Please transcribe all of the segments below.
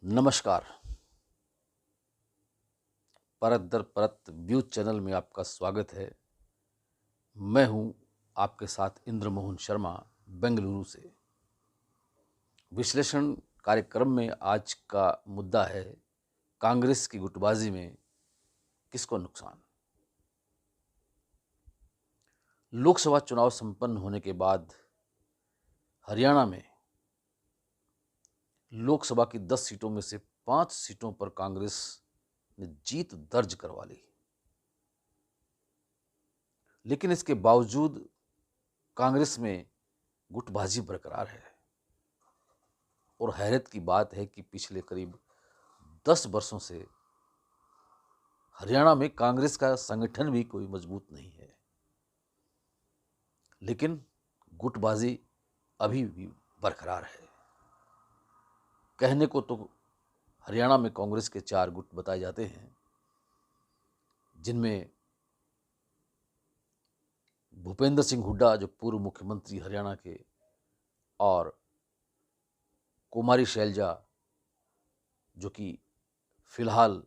नमस्कार। परत दर परत व्यूज चैनल में आपका स्वागत है। मैं हूं आपके साथ इंद्र मोहन शर्मा, बेंगलुरु से। विश्लेषण कार्यक्रम में आज का मुद्दा है कांग्रेस की गुटबाजी में किसको नुकसान। लोकसभा चुनाव संपन्न होने के बाद हरियाणा में लोकसभा की 10 सीटों में से 5 सीटों पर कांग्रेस ने जीत दर्ज करवा ली। लेकिन इसके बावजूद कांग्रेस में गुटबाजी बरकरार है। और हैरत की बात है कि पिछले करीब 10 वर्षों से हरियाणा में कांग्रेस का संगठन भी कोई मजबूत नहीं है, लेकिन गुटबाजी अभी भी बरकरार है। कहने को तो हरियाणा में कांग्रेस के 4 गुट बताए जाते हैं, जिनमें भूपेंद्र सिंह हुड्डा जो पूर्व मुख्यमंत्री हरियाणा के, और कुमारी शैलजा जो कि फिलहाल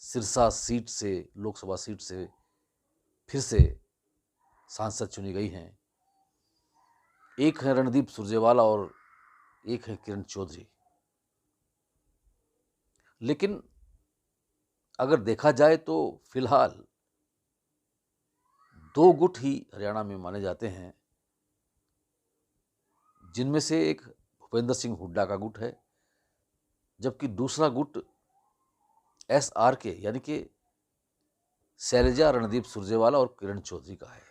सिरसा सीट से, लोकसभा सीट से फिर से सांसद चुनी गई हैं। एक है रणदीप सुरजेवाला और एक है किरण चौधरी। लेकिन अगर देखा जाए तो फिलहाल 2 गुट ही हरियाणा में माने जाते हैं, जिनमें से एक भूपेंद्र सिंह हुड्डा का गुट है, जबकि दूसरा गुट SR के यानी कि शैलजा, रणदीप सुरजेवाला और किरण चौधरी का है।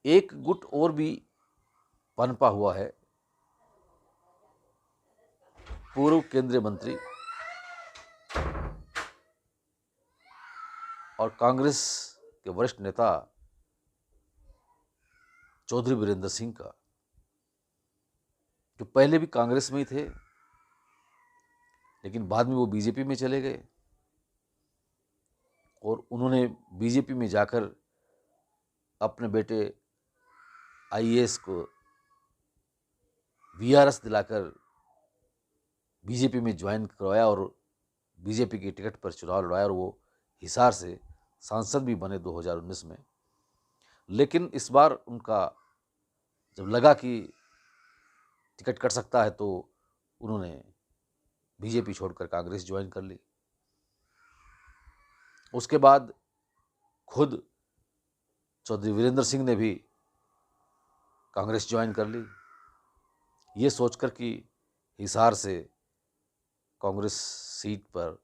एक गुट और भी पनपा हुआ है, पूर्व केंद्रीय मंत्री और कांग्रेस के वरिष्ठ नेता चौधरी वीरेंद्र सिंह का, जो पहले भी कांग्रेस में ही थे लेकिन बाद में वो बीजेपी में चले गए। और उन्होंने बीजेपी में जाकर अपने बेटे IAS को VRS दिलाकर बीजेपी में ज्वाइन करवाया और बीजेपी की टिकट पर चुनाव लड़ाया, और वो हिसार से सांसद भी बने 2019 में। लेकिन इस बार उनका जब लगा कि टिकट कट सकता है तो उन्होंने बीजेपी छोड़कर कांग्रेस ज्वाइन कर ली। उसके बाद खुद चौधरी वीरेंद्र सिंह ने भी कांग्रेस ज्वाइन कर ली, ये सोचकर कि हिसार से कांग्रेस सीट पर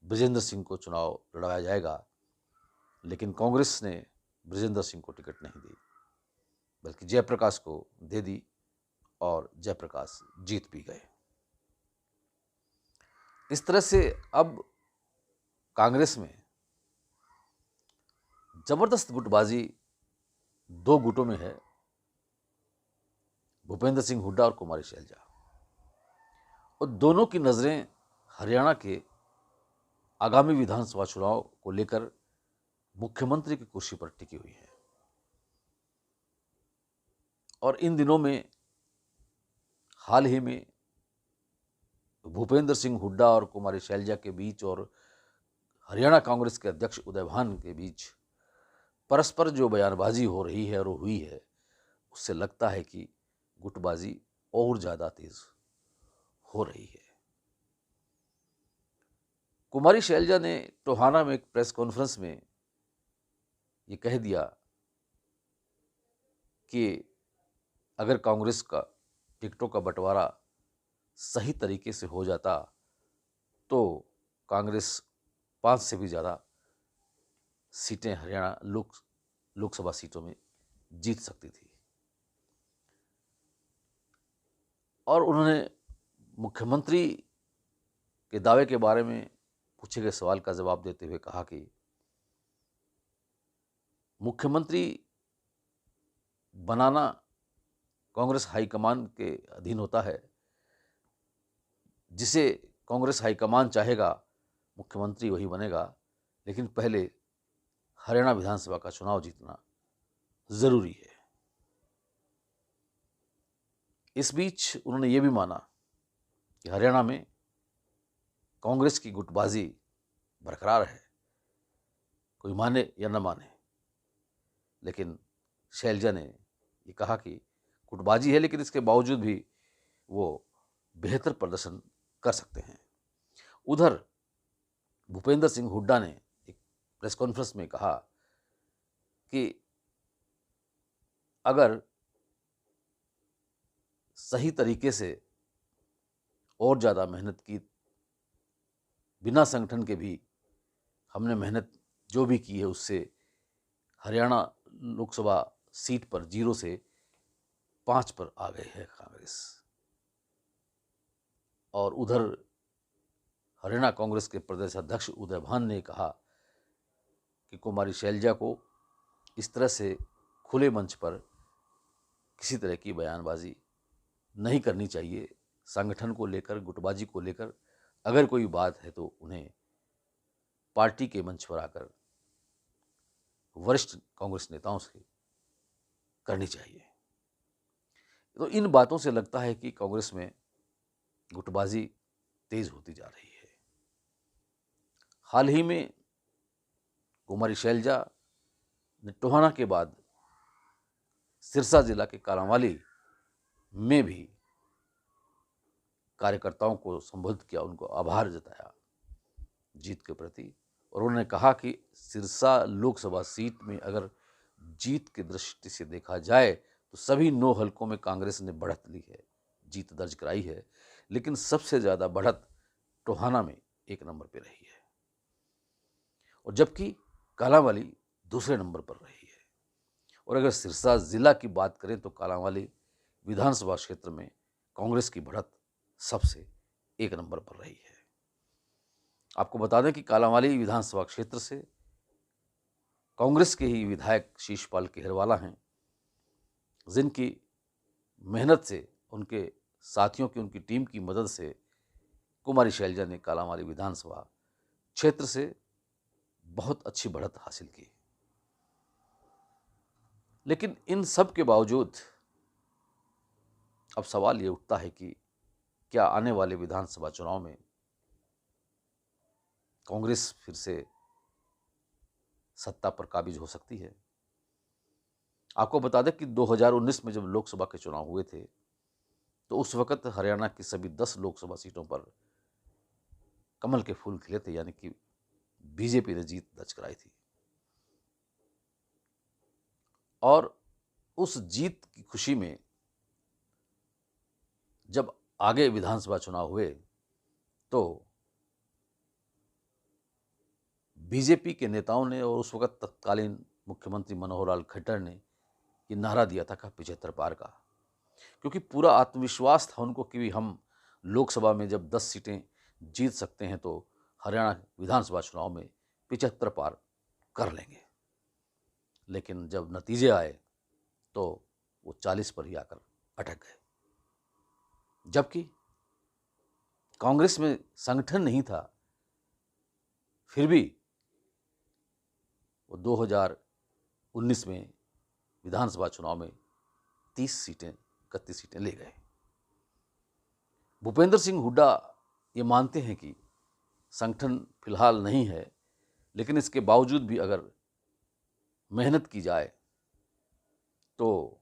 बृजेंद्र सिंह को चुनाव लड़ाया जाएगा। लेकिन कांग्रेस ने बृजेंद्र सिंह को टिकट नहीं दी, बल्कि जयप्रकाश को दे दी और जयप्रकाश जीत भी गए। इस तरह से अब कांग्रेस में जबरदस्त गुटबाजी 2 गुटों में है, भूपेंद्र सिंह हुड्डा और कुमारी शैलजा। और दोनों की नजरें हरियाणा के आगामी विधानसभा चुनाव को लेकर मुख्यमंत्री की कुर्सी पर टिकी हुई है। और इन दिनों में हाल ही में भूपेंद्र सिंह हुड्डा और कुमारी शैलजा के बीच और हरियाणा कांग्रेस के अध्यक्ष उदय भान के बीच परस्पर जो बयानबाजी हो रही है और हुई है, उससे लगता है कि गुटबाजी और ज्यादा तेज हो रही है। कुमारी शैलजा ने टोहाना में एक प्रेस कॉन्फ्रेंस में ये कह दिया कि अगर कांग्रेस का टिकटों का बंटवारा सही तरीके से हो जाता तो कांग्रेस 5 से भी ज़्यादा सीटें हरियाणा लोकसभा सीटों में जीत सकती थी। और उन्होंने मुख्यमंत्री के दावे के बारे में पूछे गए सवाल का जवाब देते हुए कहा कि मुख्यमंत्री बनाना कांग्रेस हाईकमान के अधीन होता है। जिसे कांग्रेस हाईकमान चाहेगा मुख्यमंत्री वही बनेगा, लेकिन पहले हरियाणा विधानसभा का चुनाव जीतना जरूरी है। इस बीच उन्होंने ये भी माना कि हरियाणा में कांग्रेस की गुटबाजी बरकरार है, कोई माने या न माने, लेकिन शैलजा ने ये कहा कि गुटबाजी है लेकिन इसके बावजूद भी वो बेहतर प्रदर्शन कर सकते हैं। उधर भूपेंद्र सिंह हुड्डा ने एक प्रेस कॉन्फ्रेंस में कहा कि अगर सही तरीके से और ज़्यादा मेहनत की, बिना संगठन के भी हमने मेहनत जो भी की है उससे हरियाणा लोकसभा सीट पर 0 से 5 पर आ गई है कांग्रेस। और उधर हरियाणा कांग्रेस के प्रदेश अध्यक्ष उदय भान ने कहा कि कुमारी शैलजा को इस तरह से खुले मंच पर किसी तरह की बयानबाजी नहीं करनी चाहिए। संगठन को लेकर, गुटबाजी को लेकर अगर कोई बात है तो उन्हें पार्टी के मंच पर आकर वरिष्ठ कांग्रेस नेताओं से करनी चाहिए। तो इन बातों से लगता है कि कांग्रेस में गुटबाजी तेज होती जा रही है। हाल ही में कुमारी शैलजा ने टोहाना के बाद सिरसा जिला के कालांवाली में भी कार्यकर्ताओं को संबोधित किया, उनको आभार जताया जीत के प्रति। और उन्होंने कहा कि सिरसा लोकसभा सीट में अगर जीत की दृष्टि से देखा जाए तो सभी 9 हलकों में कांग्रेस ने बढ़त ली है, जीत दर्ज कराई है, लेकिन सबसे ज़्यादा बढ़त टोहाना में 1 नंबर पर रही है और जबकि कालांवाली दूसरे नंबर पर रही है। और अगर सिरसा जिला की बात करें तो कालांवाली विधानसभा क्षेत्र में कांग्रेस की बढ़त सबसे 1 नंबर पर रही है। आपको बता दें कि कालांवाली विधानसभा क्षेत्र से कांग्रेस के ही विधायक शीशपाल केहरवाला हैं, जिनकी मेहनत से, उनके साथियों की, उनकी टीम की मदद से कुमारी शैलजा ने कालांवाली विधानसभा क्षेत्र से बहुत अच्छी बढ़त हासिल की। लेकिन इन सब के बावजूद अब सवाल ये उठता है कि क्या आने वाले विधानसभा चुनाव में कांग्रेस फिर से सत्ता पर काबिज हो सकती है। आपको बता दें कि 2019 में जब लोकसभा के चुनाव हुए थे तो उस वक्त हरियाणा की सभी 10 लोकसभा सीटों पर कमल के फूल खिले थे, यानी कि बीजेपी ने जीत दर्ज कराई थी। और उस जीत की खुशी में जब आगे विधानसभा चुनाव हुए तो बीजेपी के नेताओं ने और उस वक्त तत्कालीन मुख्यमंत्री मनोहर लाल खट्टर ने ये नारा दिया था कि 75 पार का, क्योंकि पूरा आत्मविश्वास था उनको कि हम लोकसभा में जब 10 सीटें जीत सकते हैं तो हरियाणा विधानसभा चुनाव में 75 पार कर लेंगे। लेकिन जब नतीजे आए तो वो 40 पर ही आकर अटक गए, जबकि कांग्रेस में संगठन नहीं था। फिर भी वो 2019 में विधानसभा चुनाव में 31 सीटें ले गए। भूपेंद्र सिंह हुड्डा ये मानते हैं कि संगठन फिलहाल नहीं है, लेकिन इसके बावजूद भी अगर मेहनत की जाए तो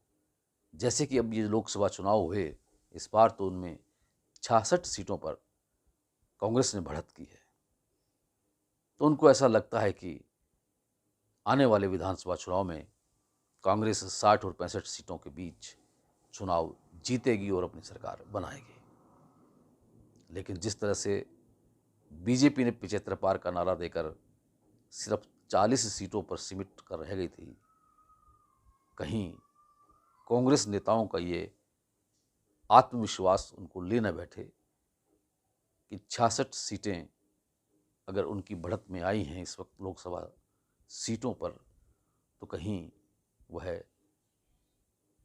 जैसे कि अब ये लोकसभा चुनाव हुए, इस बार तो उनमें 66 सीटों पर कांग्रेस ने बढ़त की है, तो उनको ऐसा लगता है कि आने वाले विधानसभा चुनाव में कांग्रेस 60 और 65 सीटों के बीच चुनाव जीतेगी और अपनी सरकार बनाएगी। लेकिन जिस तरह से बीजेपी ने 75 पार का नारा देकर सिर्फ 40 सीटों पर सिमट कर रह गई थी, कहीं कांग्रेस नेताओं का ये आत्मविश्वास उनको ले न बैठे कि 66 सीटें अगर उनकी बढ़त में आई हैं इस वक्त लोकसभा सीटों पर, तो कहीं वह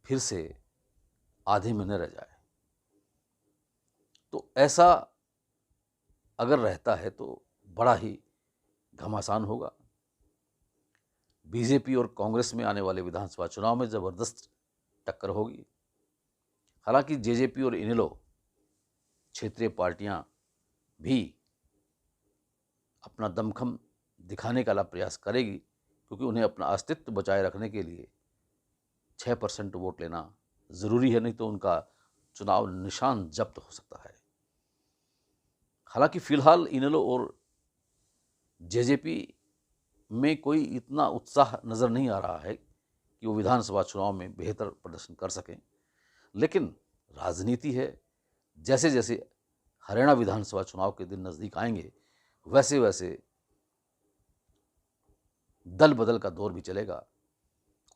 फिर से आधे में न रह जाए। तो ऐसा अगर रहता है तो बड़ा ही घमासान होगा। बीजेपी और कांग्रेस में आने वाले विधानसभा चुनाव में जबरदस्त टक्कर होगी। हालांकि जेजेपी और इनेलो क्षेत्रीय पार्टियां भी अपना दमखम दिखाने का प्रयास करेगी, क्योंकि उन्हें अपना अस्तित्व बचाए रखने के लिए 6% वोट लेना ज़रूरी है, नहीं तो उनका चुनाव निशान जब्त हो सकता है। हालांकि फिलहाल इनेलो और जेजेपी में कोई इतना उत्साह नज़र नहीं आ रहा है कि वो विधानसभा चुनाव में बेहतर प्रदर्शन कर सकें, लेकिन राजनीति है, जैसे जैसे हरियाणा विधानसभा चुनाव के दिन नज़दीक आएंगे वैसे वैसे दल बदल का दौर भी चलेगा,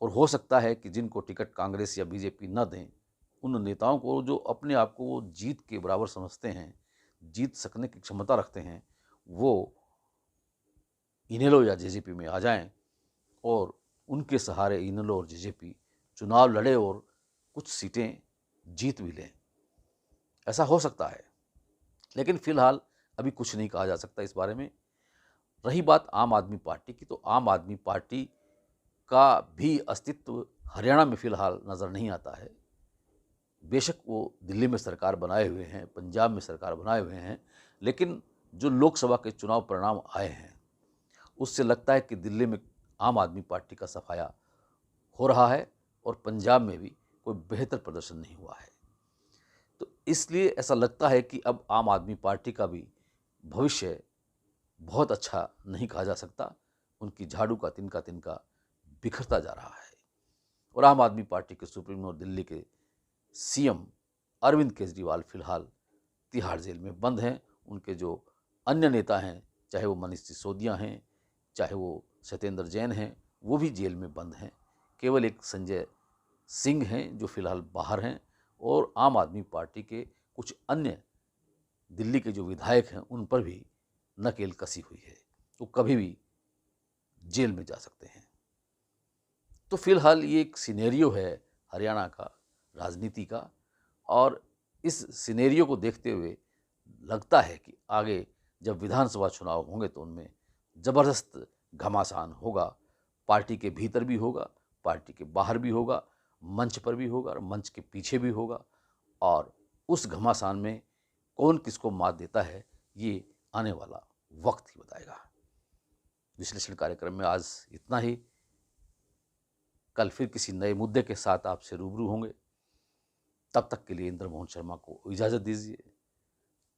और हो सकता है कि जिनको टिकट कांग्रेस या बीजेपी न दें, उन नेताओं को जो अपने आप को वो जीत के बराबर समझते हैं, जीत सकने की क्षमता रखते हैं, वो इनेलो या जेजेपी में आ जाएं और उनके सहारे इनेलो और जेजेपी चुनाव लड़े और कुछ सीटें जीत भी लें। ऐसा हो सकता है, लेकिन फिलहाल अभी कुछ नहीं कहा जा सकता इस बारे में। रही बात आम आदमी पार्टी की, तो आम आदमी पार्टी का भी अस्तित्व हरियाणा में फिलहाल नज़र नहीं आता है। बेशक वो दिल्ली में सरकार बनाए हुए हैं, पंजाब में सरकार बनाए हुए हैं, लेकिन जो लोकसभा के चुनाव परिणाम आए हैं उससे लगता है कि दिल्ली में आम आदमी पार्टी का सफाया हो रहा है और पंजाब में भी कोई बेहतर प्रदर्शन नहीं हुआ है। तो इसलिए ऐसा लगता है कि अब आम आदमी पार्टी का भी भविष्य बहुत अच्छा नहीं कहा जा सकता। उनकी झाड़ू का तिनका बिखरता जा रहा है, और आम आदमी पार्टी के सुप्रीमो और दिल्ली के सीएम अरविंद केजरीवाल फिलहाल तिहाड़ जेल में बंद हैं। उनके जो अन्य नेता हैं, चाहे वो मनीष सिसोदिया हैं, चाहे वो सत्येंद्र जैन हैं, वो भी जेल में बंद हैं। केवल एक संजय सिंह हैं जो फिलहाल बाहर हैं, और आम आदमी पार्टी के कुछ अन्य दिल्ली के जो विधायक हैं उन पर भी नकेल कसी हुई है, वो कभी भी जेल में जा सकते हैं। तो फिलहाल ये एक सिनेरियो है हरियाणा का राजनीति का, और इस सिनेरियो को देखते हुए लगता है कि आगे जब विधानसभा चुनाव होंगे तो उनमें ज़बरदस्त घमासान होगा। पार्टी के भीतर भी होगा, पार्टी के बाहर भी होगा, मंच पर भी होगा और मंच के पीछे भी होगा, और उस घमासान में कौन किसको मात देता है ये आने वाला वक्त ही बताएगा। विश्लेषण कार्यक्रम में आज इतना ही। कल फिर किसी नए मुद्दे के साथ आपसे रूबरू होंगे। तब तक के लिए इंद्र मोहन शर्मा को इजाज़त दीजिए,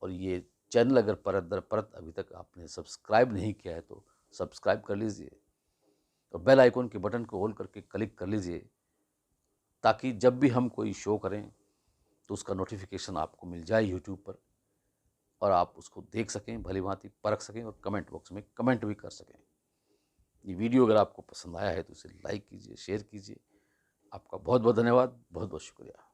और ये चैनल अगर परत दर परत अभी तक आपने सब्सक्राइब नहीं किया है तो सब्सक्राइब कर लीजिए, और बेल आइकन के बटन को ऑल करके क्लिक कर लीजिए, ताकि जब भी हम कोई शो करें तो उसका नोटिफिकेशन आपको मिल जाए यूट्यूब पर, और आप उसको देख सकें, भली भांति परख सकें और कमेंट बॉक्स में कमेंट भी कर सकें। ये वीडियो अगर आपको पसंद आया है तो इसे लाइक कीजिए, शेयर कीजिए। आपका बहुत बहुत धन्यवाद, बहुत बहुत शुक्रिया।